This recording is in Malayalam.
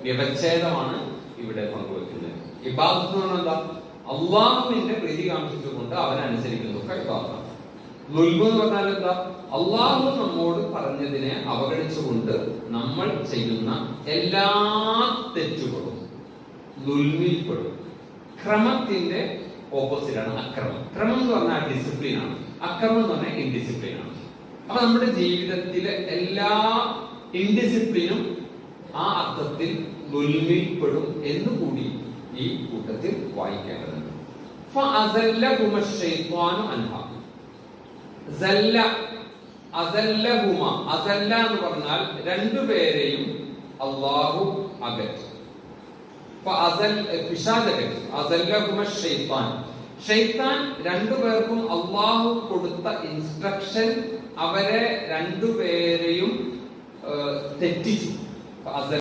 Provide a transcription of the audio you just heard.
വ്യവച്ഛേദമാണ് ഇവിടെ പങ്കുവെക്കുന്നത്. ഇബാദത്ത് എന്ന് പറഞ്ഞാൽ എന്താ? അള്ളാഹുവിന്റെ പ്രീതി കാണിച്ചുകൊണ്ട് അവനനുസരിക്കുന്നതൊക്കെ ഇബാദത്താണ്. ളുൽമ് എന്ന് പറഞ്ഞാൽ എന്താ? അള്ളാഹു നമ്മോട് പറഞ്ഞതിനെ അവഗണിച്ചുകൊണ്ട് നമ്മൾ ചെയ്യുന്ന എല്ലാ തെറ്റുകളും ളുൽമിൽപ്പെടും. ക്രമത്തിന്റെ ഓപ്പോസിറ്റാണ് അക്രമം. ക്രമം എന്ന് പറഞ്ഞാൽ ഡിസിപ്ലിൻ ആണ്, അക്രമം എന്ന് പറഞ്ഞാൽ ഇൻഡിസിപ്ലിൻ ആണ്. അപ്പൊ നമ്മുടെ ജീവിതത്തിലെ എല്ലാ ഇൻഡിസിപ്ലിനും ആ അർത്ഥത്തിൽ ളുൽമിൽപ്പെടും എന്നുകൂടി ഈ കൂട്ടത്തിൽ വായിക്കേണ്ടതുണ്ട്. ഫഅസല്ലഹുമ ശൈത്വാനു അൻഹാ. സല്ല അസല്ലഹുമ, അസല്ല എന്ന് പറഞ്ഞാൽ രണ്ടുപേരെയും അല്ലാഹു അകറ്റി. ഷൈത്താൻ രണ്ടുപേർക്കും അള്ളാഹു കൊടുത്ത ഇൻസ്ട്രക്ഷൻ അവരെ രണ്ടുപേരെയും തെറ്റിച്ചു.